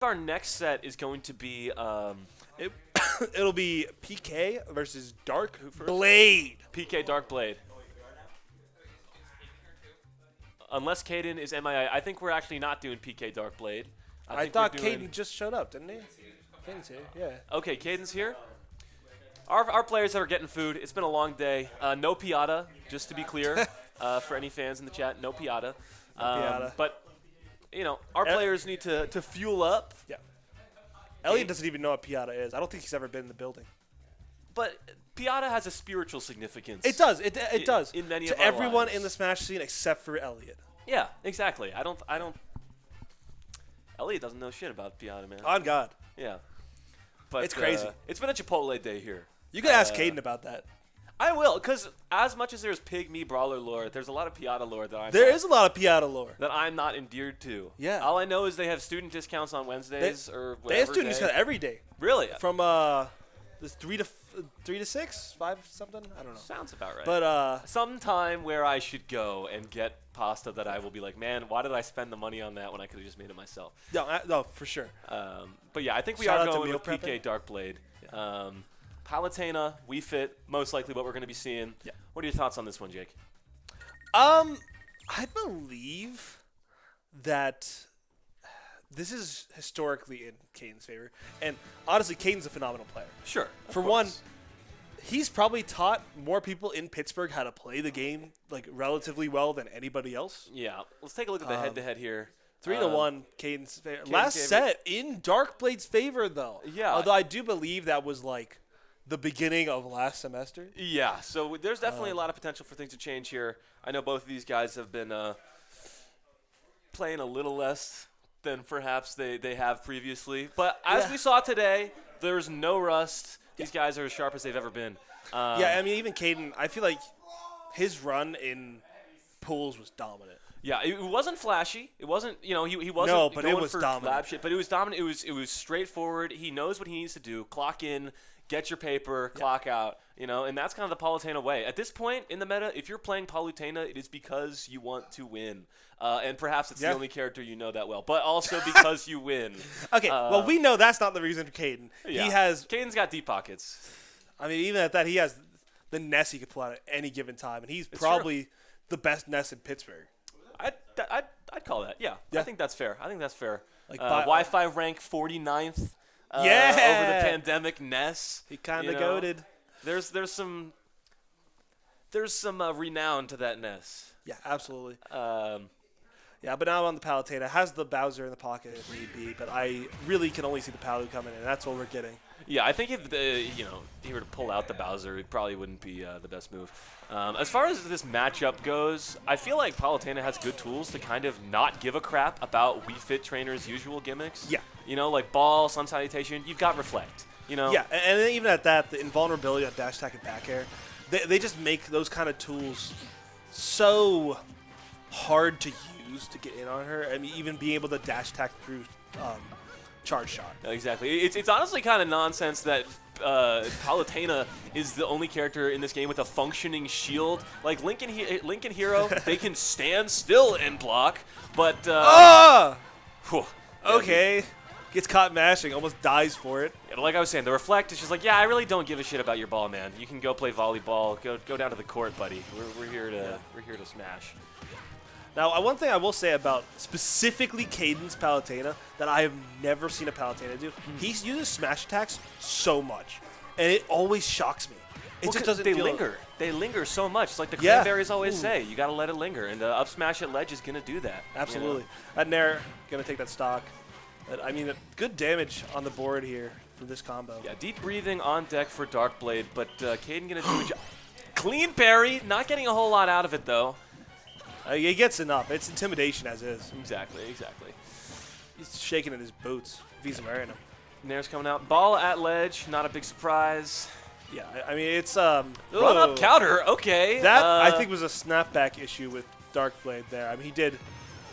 our next set is going to be It, it'll be PK versus Dark Who first? Blade. PK Dark Blade. Unless Caden is MIA, I think we're actually not doing PK Dark Blade. I think thought we're doing- Caden just showed up, didn't he? Caden's here, yeah. Okay, Caden's here. Our players are getting food. It's been a long day. No piata, just to be clear, for any fans in the chat. No piata. piata. But, our players need to fuel up. Yeah. Elliot doesn't even know what Piata is. I don't think he's ever been in the building. But piata has a spiritual significance. It does. It does. In many to of our everyone lives. in the Smash scene except for Elliot. Yeah, exactly. I don't. Elliot doesn't know shit about piata, man. On God. Yeah. But It's crazy. It's been a Chipotle day here. You could ask Caden about that. I will, because as much as there's Pygmy Brawler lore, there's a lot of piata lore that There is a lot of Piata lore. that I'm not endeared to. Yeah. All I know is they have student discounts on Wednesdays or whatever. They have student day. discount every day. Really? From this 3 to 6, 5 something. I don't know. Sounds about right. But sometime where I should go and get pasta that I will be like, man, why did I spend the money on that when I could have just made it myself? no, for sure. But yeah, I think we Shout are out to going meal with PK prepping. Dark Blade. Palutena, Wii Fit, most likely what we're going to be seeing. Yeah. What are your thoughts on this one, Jake? I believe that this is historically in Caden's favor, and honestly, Caden's a phenomenal player. Sure. of For course. one, he's probably taught more people in Pittsburgh how to play the game like relatively well than anybody else. Yeah. Let's take a look at the head-to-head here. 3-1, Caden's favor. Caden's Last favor. set in Darkblade's favor, though. Yeah. Although I do believe that was like the beginning of last semester. Yeah, so there's definitely a lot of potential for things to change here. I know both of these guys have been playing a little less than perhaps they have previously. But as Yeah. we saw today, there's no rust. These guys are as sharp as they've ever been. Yeah, I mean, even Caden, I feel like his run in pools was dominant. Yeah, it wasn't flashy. It wasn't, he wasn't No, but it going was for dominant. lab shit. But it was dominant. It was straightforward. He knows what he needs to do. Clock in, get your paper, clock out. And that's kind of the Palutena way. At this point in the meta, if you're playing Palutena, it is because you want to win, and perhaps it's the only character you know that well, but also because you win. Okay, well, we know that's not the reason for Caden. Yeah. He has, Caden's got deep pockets. I mean, even at that, he has the Ness he could pull out at any given time, and he's probably the best Ness in Pittsburgh. I'd call that. Yeah, Yeah. I think that's fair. Like Wi-Fi rank 49th. Yeah! Over the pandemic, Ness. He kind of goated. There's some renown to that Ness. Yeah, absolutely. Yeah, but now on the Palutena, has the Bowser in the pocket if need be, but I really can only see the Palu coming in. That's what we're getting. Yeah, I think if he were to pull out the Bowser, it probably wouldn't be the best move. As far as this matchup goes, I feel like Palutena has good tools to kind of not give a crap about Wii Fit trainers' usual gimmicks. Yeah. Like ball, sun salutation. You've got reflect. Yeah, and then even at that, the invulnerability on dash attack and back air, they just make those kind of tools so hard to use to get in on her. I mean, even being able to dash attack through charge shot. Exactly. It's honestly kind of nonsense that Palutena is the only character in this game with a functioning shield. Like Link and Hero, they can stand still and block, but whew. Okay. Gets caught mashing, almost dies for it. Yeah, like I was saying, the reflect is just like, yeah, I really don't give a shit about your ball, man. You can go play volleyball. Go down to the court, buddy. We're here to smash. Now, one thing I will say about specifically Caden's Palutena that I have never seen a Palutena do, he uses smash attacks so much, and it always shocks me. It just doesn't They feel linger. They linger so much. It's like the Yeah. Cranberries always say. You got to let it linger, and up smash at ledge is going to do that. Absolutely. That Nair going to take that stock. I mean, good damage on the board here for this combo. Yeah, deep breathing on deck for Darkblade, but Caden going to do a job. Clean parry. Not getting a whole lot out of it, though. He gets enough. It's intimidation as is. Exactly. He's shaking in his boots if he's wearing them. Nair's coming out. Ball at ledge. Not a big surprise. Yeah, I mean, it's... Run up counter. Okay. That, I think, was a snapback issue with Darkblade there. I mean, he did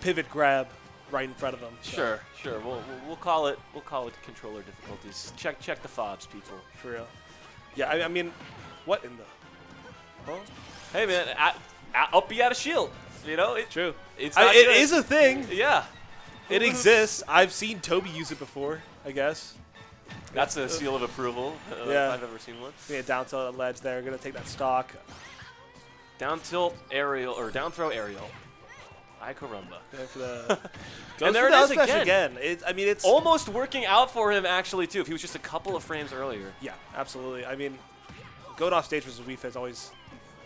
pivot grab right in front of him. So. Sure. We'll call it controller difficulties. Check the fobs, people. For real. Yeah, I mean, what in the... Huh? Hey man, up be out of shield. True. It's It not is a thing. Yeah. It exists. I've seen Toby use it before, I guess. That's a seal of approval Yeah. if I've ever seen one. Yeah, down tilt ledge there. Going to take that stock. Down tilt aerial, or down throw aerial. Ay caramba. Going for the... And there for it the is up smash again. I mean, it's... Almost working out for him, actually, too, if he was just a couple of frames earlier. Yeah, absolutely. I mean, going off stage versus Wii Fit is always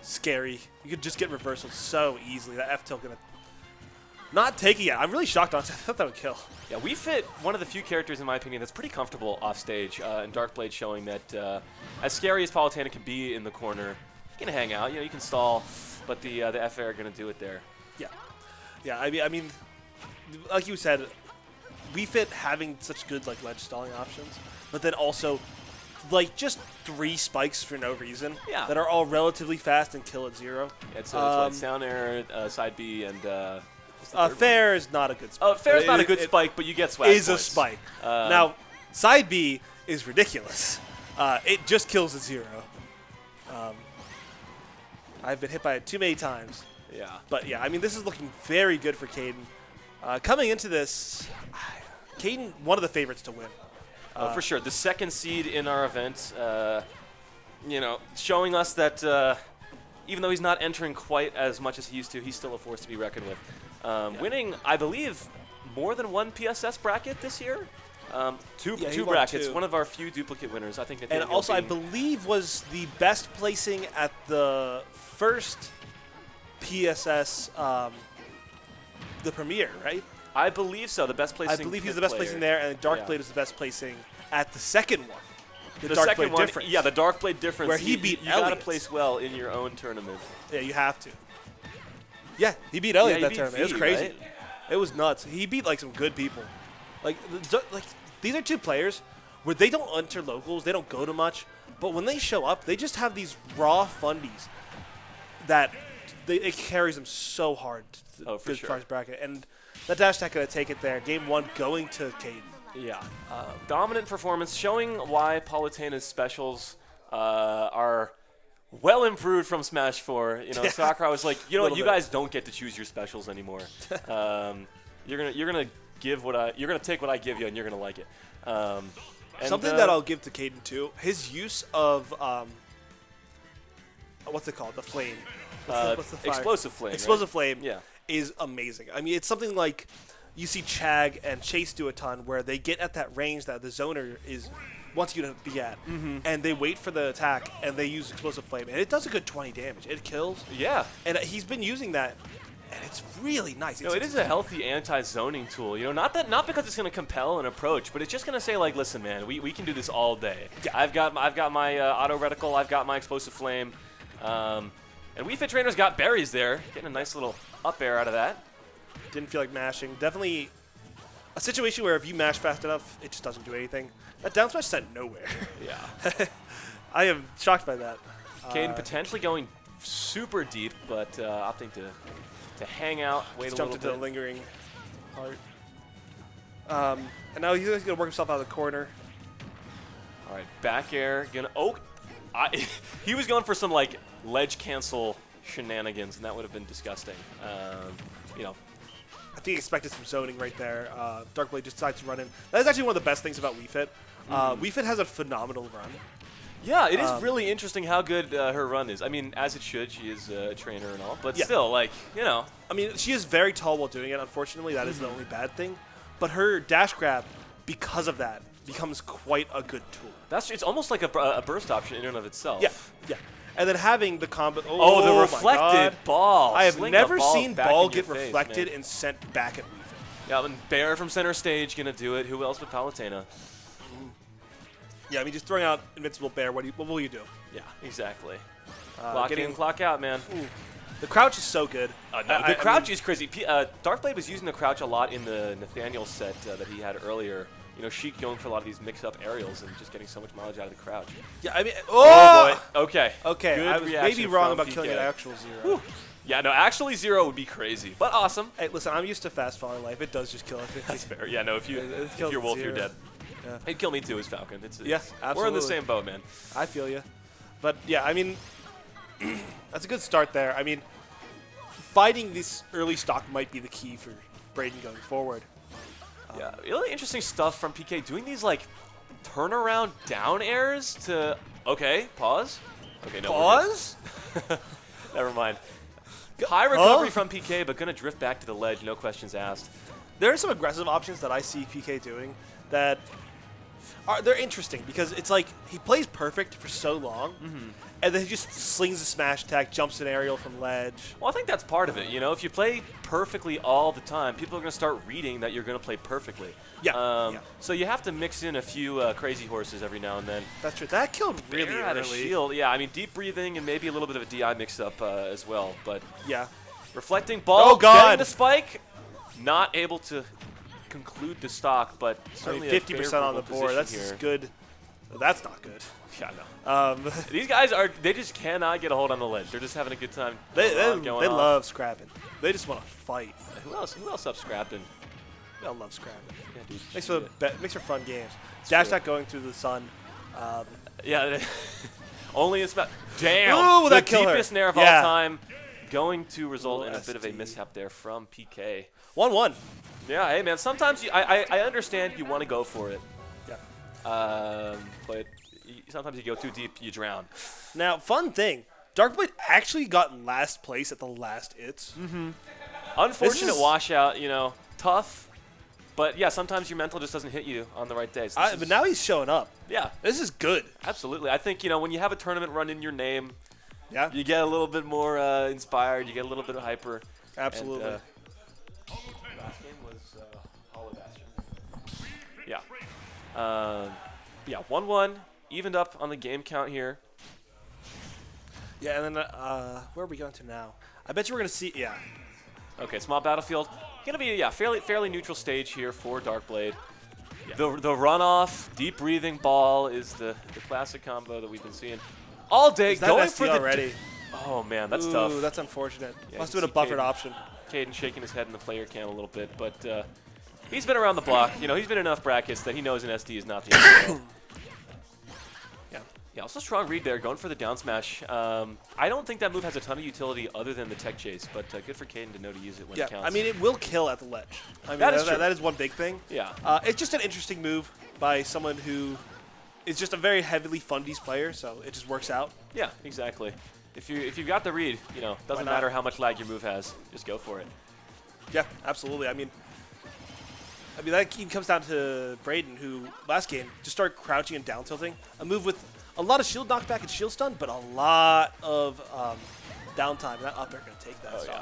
scary. You could just get reversals so easily. That F tilt going to... Not taking it. I'm really shocked on it. I thought that would kill. Yeah, Wii Fit, one of the few characters, in my opinion, that's pretty comfortable off stage, and Darkblade showing that as scary as Palutena can be in the corner, you can hang out. You know, you can stall, but the F air are going to do it there. Yeah. Yeah, I mean, like you said, Wii Fit having such good like ledge stalling options, but then also like just 3 spikes for no reason that are all relatively fast and kill at 0. Yeah, it's like down air, side B, and fair is not a good spike. Fair is not a good spike, but you get swag Is points. a spike. Now, side B is ridiculous. It just kills at 0. I've been hit by it too many times. Yeah. But yeah, I mean, this is looking very good for Caden. Coming into this, Caden, one of the favorites to win. For sure. The second seed in our event, you know, showing us that even though he's not entering quite as much as he used to, he's still a force to be reckoned with. Winning, I believe, more than 1 PSS bracket this year. Two brackets. 2. One of our few duplicate winners, I think. And also, I believe, was the best placing at the first PSS, the premiere, right? I believe so. The best placing. I believe he's the best placing there, and Darkblade was the best placing at the second one. The second one, difference. yeah, the Darkblade difference. Where he beat You gotta Elliot. place well in your own tournament. Yeah, you have to. Yeah, he beat Elliot he that beat tournament. V, It was crazy. right? It was nuts. He beat like some good people. Like these are 2 players where they don't enter locals, they don't go to much, but when they show up, they just have these raw fundies that it carries them so hard to for sure. first bracket. And that dash attack gonna take it there. Game 1 going to Caden. Yeah. Dominant performance, showing why Palutena's specials are well improved from Smash 4. You know, Sakurai was like, you know what, you guys don't get to choose your specials anymore. You're gonna give you're gonna take what I give you, and you're gonna like it. Something that I'll give to Caden too, his use of what's it called? The flame. What's the fire? Explosive flame. Explosive right? flame. Yeah. Is amazing. I mean, it's something like you see Chag and Chase do a ton, where they get at that range that the zoner wants you to be at, and they wait for the attack, and they use explosive flame, and it does a good 20 damage. It kills. Yeah. And he's been using that, and it's really nice. It is a healthy anti-zoning tool. You know, not because it's going to compel an approach, but it's just going to say like, listen, man, we can do this all day. Yeah. I've got my auto reticle. I've got my explosive flame. And Wii Fit Trainer's got berries there, getting a nice little up air out of that. Didn't feel like mashing. Definitely a situation where if you mash fast enough, it just doesn't do anything. That down smash sent nowhere. Yeah. I am shocked by that. Caden potentially going super deep, but opting to hang out, wait a little jumped into bit. the lingering part. And now he's going to work himself out of the corner. All right, back air. He was going for some like ledge cancel shenanigans, and that would have been disgusting. You know. I think he expected some zoning right there. Darkblade just decides to run in. That is actually one of the best things about Wii Fit. Wii Fit has a phenomenal run. Yeah, it is really interesting how good her run is. I mean, as it should. She is a trainer and all, but still, like, you know. I mean, she is very tall while doing it. Unfortunately, that is the only bad thing. But her dash grab, because of that, becomes quite a good tool. It's almost like a burst option in and of itself. Yeah. And then having the combo. Oh, the reflected ball. I have Sling never a ball seen back ball in your get face, reflected man. and sent back at Wii Fit. Yeah, and Bear from center stage gonna do it. Who else but Palutena? Yeah, I mean, just throwing out Invincible Bear, what will you do? Yeah, exactly. Clock in, clock out, man. The crouch is so good. The crouch is crazy. Darkblade was using the crouch a lot in the Nathaniel set that he had earlier. You know, Sheik going for a lot of these mix-up aerials and just getting so much mileage out of the crouch. Yeah, I mean, Oh, boy. Okay. Okay, Good I was reaction maybe wrong from about killing PK. an actual 0. Whew. Yeah, no, actually 0 would be crazy, but awesome. Hey, listen, I'm used to fast fall in life. It does just kill at 50. That's fair. Yeah, no, if It kills you're Wolf, 0. you're dead. Yeah. He'd kill me too as Falcon. Yeah, We're in the absolutely. same boat, man. I feel you. But, yeah, I mean, that's a good start there. I mean, fighting this early stock might be the key for Braden going forward. Yeah, really interesting stuff from PK. Doing these, like, turnaround down airs to... Okay, pause. Okay, no. Pause? Never mind. High recovery from PK, but going to drift back to the ledge, no questions asked. There are some aggressive options that I see PK doing that they're interesting because it's like he plays perfect for so long, and then he just slings a smash attack, jumps an aerial from ledge. Well, I think that's part of it. You know, if you play perfectly all the time, people are going to start reading that you're going to play perfectly. Yeah. So you have to mix in a few crazy horses every now and then. That's true. That killed really Bear out early. of shield. Yeah, I mean, deep breathing and maybe a little bit of a DI mix-up as well. But Yeah. reflecting ball, Oh, God. getting the spike, not able to conclude the stock, but certainly 50% on the favorable board. That's position here. good. That's not good. Yeah, no. Um, These guys they just cannot get a hold on the ledge. They're just having a good time. they going off. love scrapping. They just want to fight. Who else up scrapping? They all love scrapping. Yeah, dude. Makes for fun games. Dash true. not going through the sun. Yeah, only it's about damn Ooh, the that killed her. deepest nair of Yeah. all time, going to result in a bit of a SD. mishap there from PK. 1-1. Yeah, hey man, sometimes I understand you want to go for it, Yeah. but sometimes you go too deep, you drown. Now, fun thing. Darkblade actually got last place at the last ITS. Unfortunate is- washout, you know, tough, but yeah, sometimes your mental just doesn't hit you on the right days. But now he's showing up. Yeah, This is good. absolutely. I think, you know, when you have a tournament run in your name, Yeah. you get a little bit more inspired, you get a little bit hyper. Absolutely. And, last game was Hollow Bastion. Yeah. 1-1, evened up on the game count here. Yeah, and then where are we going to now? I bet you we're going to see, yeah. Okay, small battlefield. Gonna be fairly neutral stage here for Darkblade. Yeah. The runoff, deep breathing ball is the classic combo that we've been seeing all day. Is that Going SD for the already? Oh man, that's Ooh, tough. that's unfortunate. Yeah, Must you have been a see buffered Caden. option. Caden shaking his head in the player cam a little bit, but he's been around the block. You know, he's been in enough brackets that he knows an SD is not the end of the world. Yeah, also strong read there, going for the down smash. I don't think that move has a ton of utility other than the tech chase, but good for Caden to know to use it when Yeah, it counts. I mean, it will kill at the ledge. I mean, That is true. that is one big thing. Yeah. It's just an interesting move by someone who is just a very heavily fundies player, so it just works out. Yeah, exactly. If you've got the read, you know, doesn't not? matter how much lag your move has, just go for it. Yeah, absolutely. I mean, that even comes down to Braden, who last game just started crouching and down tilting. A move with a lot of shield knockback and shield stun, but a lot of downtime. That up air going to take that. Oh so. yeah.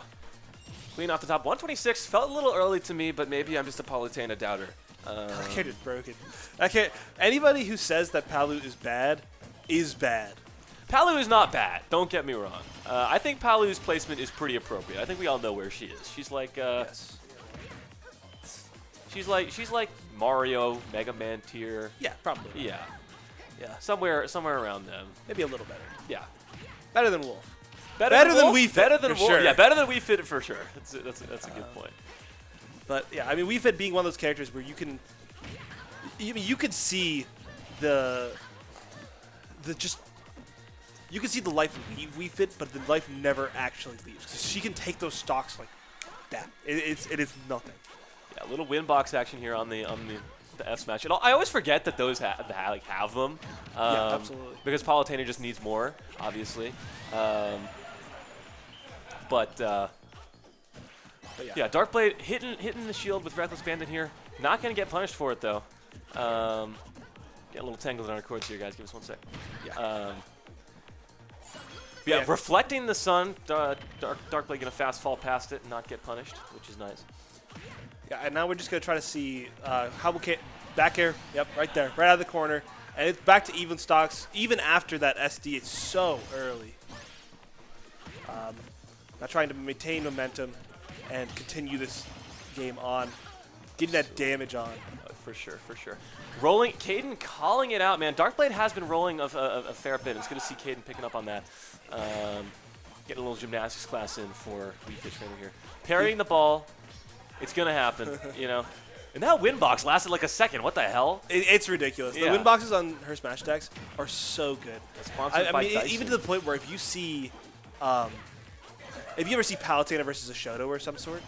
Clean off the top. 126 felt a little early to me, but maybe I'm just a Palutena doubter. That character's broken. Anybody who says that Palu is bad is bad. Palu is not bad. Don't get me wrong. I think Palu's placement is pretty appropriate. I think we all know where she is. She's like Yes. she's like Mario, Mega Man tier. Yeah, probably. Yeah. Yeah. Somewhere around them. Maybe a little better. Yeah. Better than Wolf. Better than Wolf, Wii Fit, Better than for Wolf. sure. Yeah, better than Wii Fit for sure. That's a good point. But yeah, I mean, Wii Fit being one of those characters where you can see the you can see the life leave Wii Fit, but the life never actually leaves. 'Cause she can take those stocks like that. It is nothing. Yeah, a little win box action here on the F smash. And I always forget that those have them. Yeah, absolutely. Because Palutena just needs more, obviously. But yeah, Darkblade hitting the shield with Reckless Bandit here. Not gonna get punished for it though. Get a little tangled in our cords here, guys. Give us one sec. Yeah. Yeah, reflecting the sun. Darkblade gonna fast fall past it and not get punished, which is nice. Yeah, and now we're just gonna try to see how we can back air. Yep, right there, right out of the corner, and it's back to even stocks. Even after that SD, it's so early. Not trying to maintain momentum and continue this game on, getting that damage on. For sure. Rolling, Caden calling it out, man. Darkblade has been rolling a fair bit. It's good to see Caden picking up on that. Getting a little gymnastics class in for Wii Fit Trainer here. Parrying the ball. It's going to happen, you know. And that win box lasted like a second. What the hell? It's ridiculous. Yeah. The win boxes on her Smash decks are so good. Sponsored I by mean, Dyson. even to the point where if you see, if you ever see Palutena versus a Shoto or some sort,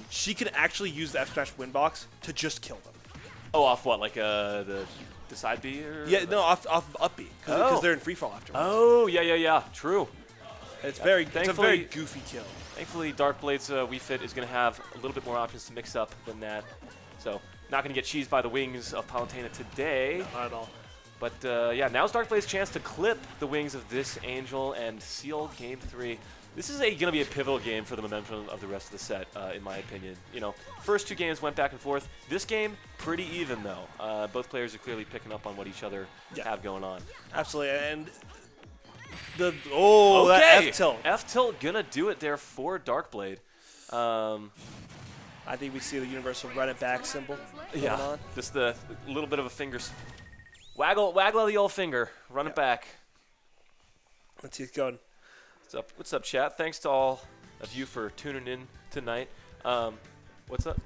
she can actually use the F Smash win box to just kill them. Oh, off what? Like the side B? Or Yeah, no, off up B because Oh. they're in free fall afterwards. Oh, yeah. True. It's very it's a Thankfully- very goofy kill. Thankfully, Darkblade's Wii Fit is going to have a little bit more options to mix up than that. So, not going to get cheesed by the wings of Palutena today. Not at all. But, yeah, now's Darkblade's chance to clip the wings of this Angel and seal Game 3. This is going to be a pivotal game for the momentum of the rest of the set, in my opinion. You know, first 2 games went back and forth. This game, pretty even, though. Both players are clearly picking up on what each other have going on. Absolutely, and that F tilt. F tilt gonna do it there for Darkblade. I think we see the universal run it back symbol going on. Just the little bit of a waggle of the old finger, run it back. Let's see it going. What's up, chat? Thanks to all of you for tuning in tonight. What's up?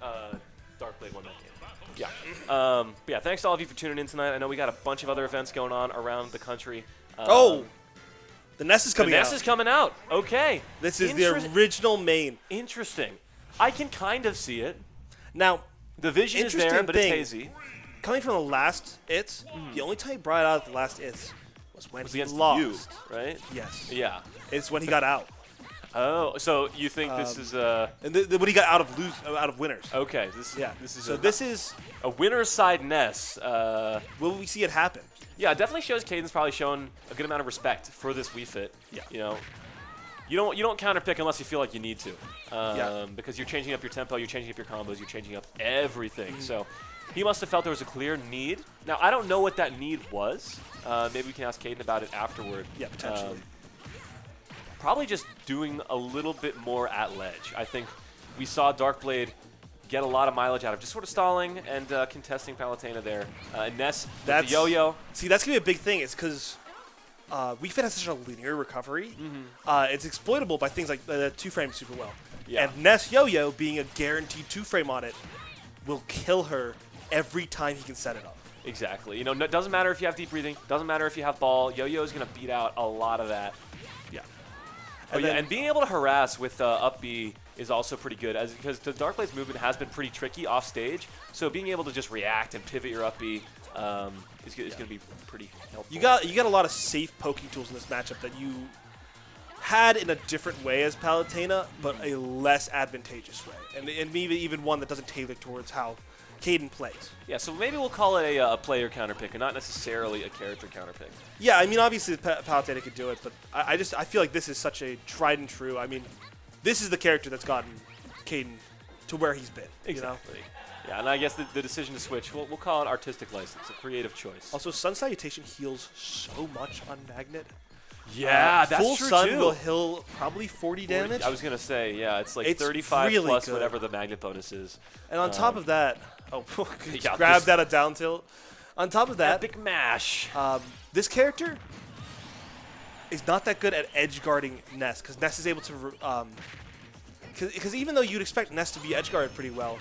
Darkblade won that game. Yeah. But yeah, thanks to all of you for tuning in tonight. I know we got a bunch of other events going on around the country. The Ness is coming out. The Ness is coming out. Okay. This is the original main. Interesting. I can kind of see it. Now, the vision is there, but it's hazy. Coming from the last ITS, the only time he brought out the last ITS was when he lost. You, right? Yes. Yeah. It's when he got out. Oh, so you think this is and when he got out of winners. Okay. This is a winner's side Ness. Will we see it happen? Yeah, it definitely shows Caden's probably shown a good amount of respect for this Wii Fit. Yeah. You know, you don't counterpick unless you feel like you need to. Because you're changing up your tempo, you're changing up your combos, you're changing up everything. So he must have felt there was a clear need. Now, I don't know what that need was. Maybe we can ask Caden about it afterward. Yeah, potentially. Probably just doing a little bit more at ledge. I think we saw Darkblade get a lot of mileage out of just sort of stalling and contesting Palutena there. And Ness with the yo-yo. See, that's going to be a big thing. It's because Wii Fit has such a linear recovery. It's exploitable by things like the 2-frame super well. Yeah. And Ness yo-yo being a guaranteed 2-frame on it will kill her every time he can set it up. Exactly. You know, it doesn't matter if you have deep breathing. Doesn't matter if you have ball. Yo-yo is going to beat out a lot of that. Yeah. And being able to harass with up B is also pretty good, because the Darkblade's movement has been pretty tricky off stage. So being able to just react and pivot your up B is going to be pretty helpful. You got a lot of safe poking tools in this matchup that you had in a different way as Palutena, but a less advantageous way, and maybe even one that doesn't tailor towards how Caden plays. Yeah, so maybe we'll call it a player counterpick and not necessarily a character counterpick. Yeah, I mean, obviously Palutena could do it, but I feel like this is such a tried and true. I mean, this is the character that's gotten Caden to where he's been. Exactly. You know? Yeah, and I guess the decision to switch, we'll call it artistic license, a creative choice. Also, Sun Salutation heals so much on Magnet. Yeah, that's full true Sun too. will heal probably 40 damage. I was going to say, yeah, it's like It's 35 really plus good. whatever the magnet bonus is. And on top of that, Yeah, grabbed out a down tilt. On top of that, Epic mash. this character is not that good at edge guarding Ness, because Ness is able to. Because even though you'd expect Ness to be edge guarded pretty well,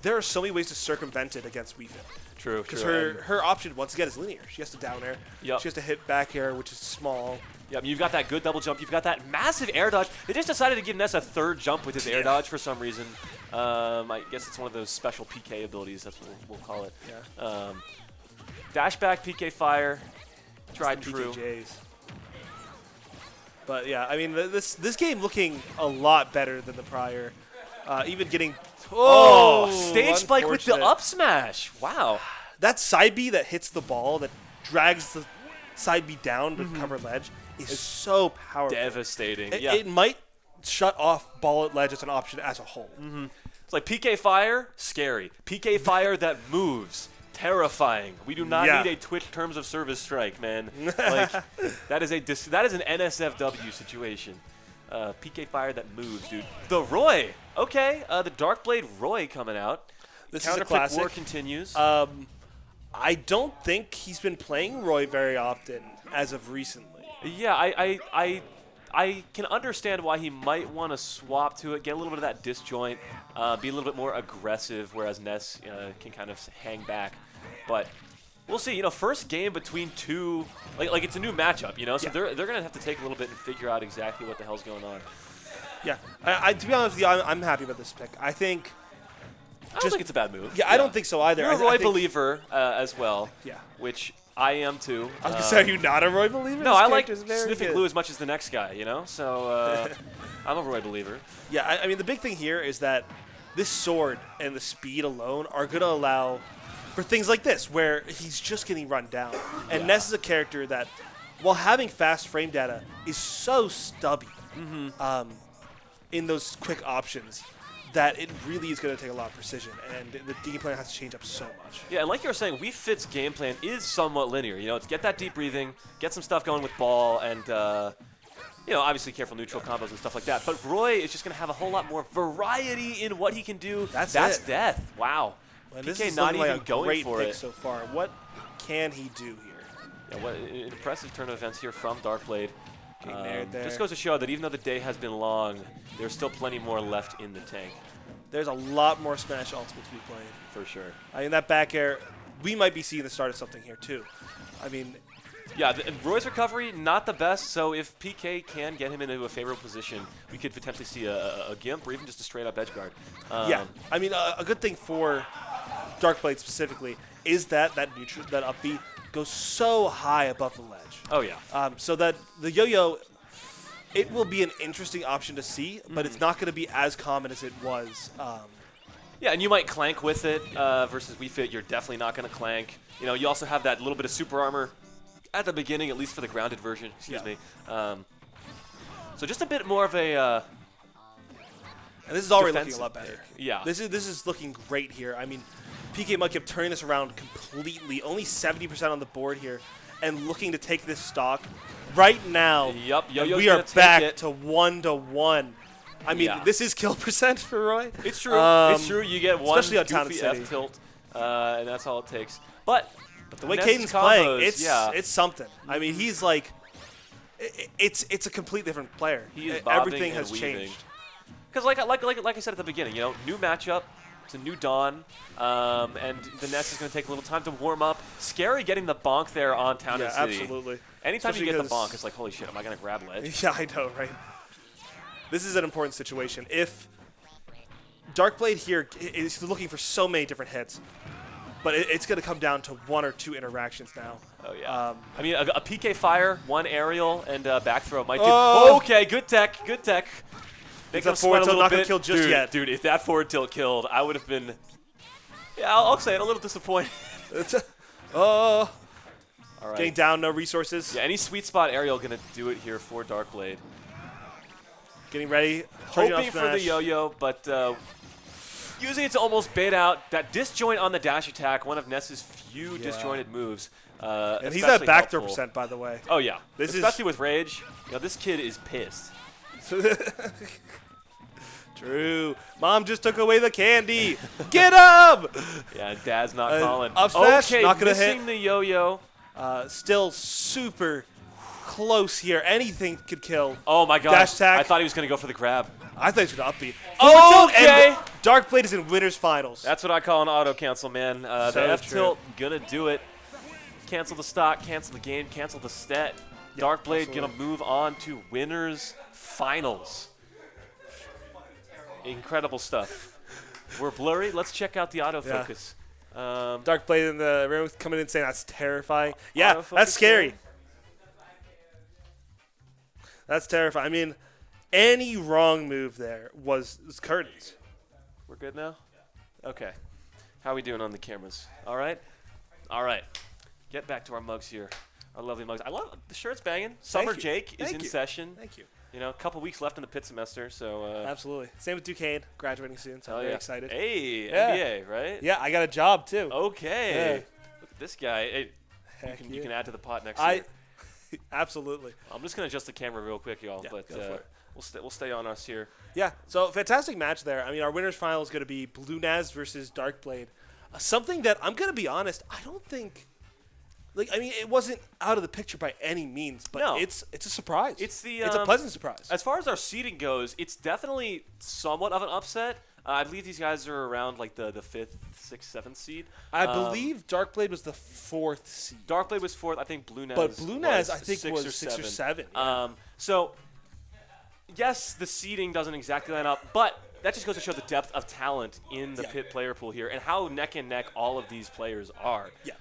there are so many ways to circumvent it against Wii Fit. True. Because her option, once again, is linear. She has to down air. Yep. She has to hit back air, which is small. Yep, you've got that good double jump. You've got that massive air dodge. They just decided to give Ness a third jump with his air dodge for some reason. I guess it's one of those special PK abilities. That's what we'll call it. Yeah. Dash back, PK fire, tried and true. PKJs. But yeah, I mean, this game looking a lot better than the prior. Even getting stage spike with the up smash. Wow. That side B that hits the ball that drags the side B down to cover ledge is so powerful. Devastating. It might shut off ball at ledge as an option as a whole. It's like PK fire, scary. PK fire that moves, terrifying. We do not need a Twitch terms of service strike, man. Like that is an NSFW situation. PK fire that moves, dude. The Roy. Okay, the Darkblade Roy coming out. This is a Counterpick classic. war continues. I don't think he's been playing Roy very often as of recently. Yeah, I can understand why he might want to swap to it, get a little bit of that disjoint, be a little bit more aggressive, whereas Ness can kind of hang back. But we'll see. You know, first game between two, like it's a new matchup. You know, so they're gonna have to take a little bit and figure out exactly what the hell's going on. Yeah, to be honest with you, I'm happy about this pick. I think I don't think it's a bad move. Yeah, I don't think so either. You're a Roy believer as well. Yeah. Which I am too. I was going to say, are you not a Roy believer? No, I like sniffing glue as much as the next guy, you know? So I'm a Roy believer. Yeah, I mean, the big thing here is that this sword and the speed alone are going to allow for things like this, where he's just getting run down. And Ness is a character that, while having fast frame data, is so stubby in those quick options that it really is going to take a lot of precision, and the game plan has to change up so much. Yeah, and like you were saying, Wii Fit's game plan is somewhat linear. You know, it's get that deep breathing, get some stuff going with ball, and you know, obviously careful neutral combos and stuff like that. But Roy is just going to have a whole lot more variety in what he can do. That's death. Wow. Well, PK this is not even like a going great for pick it so far. What can he do here? Yeah, what an impressive turn of events here from Darkblade. Getting married there. Just goes to show that even though the day has been long, there's still plenty more left in the tank. There's a lot more Smash Ultimate to be playing. For sure. I mean, that back air, we might be seeing the start of something here, too. I mean... Yeah, Roy's recovery, not the best, so if PK can get him into a favorable position, we could potentially see a Gimp or even just a straight-up edge guard. Yeah, I mean, a good thing for Darkblade specifically is that neutral, that up B goes so high above the ledge. Oh, yeah. So that the yo-yo, it will be an interesting option to see, but it's not going to be as common as it was. Yeah, and you might clank with it versus Wii Fit. You're definitely not going to clank. You know, you also have that little bit of super armor at the beginning, at least for the grounded version. Excuse me. So just a bit more of a. And this is already looking a lot better. Pick. Yeah. This is looking great here. I mean, PK might keep turning this around completely. Only 70% on the board here, and looking to take this stock right now. Yep. Yo-Yo's we are back to 1-1. I mean, this is kill percent for Roy. It's true. It's true. You get one especially on Town goofy City. F tilt, and that's all it takes. But the way Ness's Caden's playing, combos, it's something. I mean, he's like, it's a completely different player. He is Everything and has weaving. changed. Because like I said at the beginning, you know, new matchup. It's a new dawn, and the Ness is going to take a little time to warm up. Scary getting the bonk there on Town and City. Absolutely. Anytime Especially you get the bonk, it's like, holy shit, am I going to grab ledge? Yeah, I know, right? This is an important situation. If Darkblade here is looking for so many different hits, but it's going to come down to one or two interactions now. Oh, yeah. I mean, a PK fire, one aerial, and back throw might do. Oh! Okay, good tech, good tech. Make that forward tilt not going to kill just yet. Dude, if that forward tilt killed, I would have been, yeah, I'll say it, a little disappointed. All right. Getting down, no resources. Yeah, any sweet spot aerial going to do it here for Darkblade. Getting ready. Hoping for the yo-yo, but using it to almost bait out that disjoint on the dash attack, one of Ness's few disjointed moves. And he's at back throw percent, by the way. Oh, yeah. Especially with Rage. You know, this kid is pissed. True. Mom just took away the candy. Get up! Yeah, Dad's not calling. Up smash, okay, not going to hit. Missing the yo-yo. Still super close here. Anything could kill. Oh, my gosh. Dash attack. I thought he was going to go for the grab. I thought he was going to upbeat. Oh, okay. And Darkblade is in winners finals. That's what I call an auto cancel, man. The F tilt, going to do it. Cancel the stock, cancel the game, cancel the stat. Darkblade going to move on to winners finals. Incredible stuff. We're blurry. Let's check out the autofocus. Darkblade in the room coming in saying that's terrifying. Yeah, that's scary. That's terrifying. I mean, any wrong move there was curtains. We're good now? Okay. How are we doing on the cameras? All right? All right. Get back to our mugs here. Our lovely mugs. I love the shirt's banging. Summer Jake is in session. Thank you. You know, a couple weeks left in the pit semester, so absolutely. Same with Duquesne, graduating soon, so I'm very excited. Hey, NBA, right? Yeah, I got a job too. Okay. Look at this guy. Hey, you can add to the pot next year. Absolutely. I'm just gonna adjust the camera real quick, y'all, but we'll stay on us here. Yeah. So fantastic match there. I mean, our winners final is going to be Blue Naz versus Darkblade. Something that I'm going to be honest, I don't think. Like, I mean, it wasn't out of the picture by any means, but it's a surprise. It's a pleasant surprise. As far as our seeding goes, it's definitely somewhat of an upset. I believe these guys are around like the 5th, 6th, 7th seed. I believe Darkblade was the 4th seed. Darkblade was 4th. I think Blue Naz. But Blue Naz, I think, 6 was or 6 or 7. So, yes, the seeding doesn't exactly line up, but that just goes to show the depth of talent in the Yeah. pit player pool here and how neck and neck all of these players are. Yeah.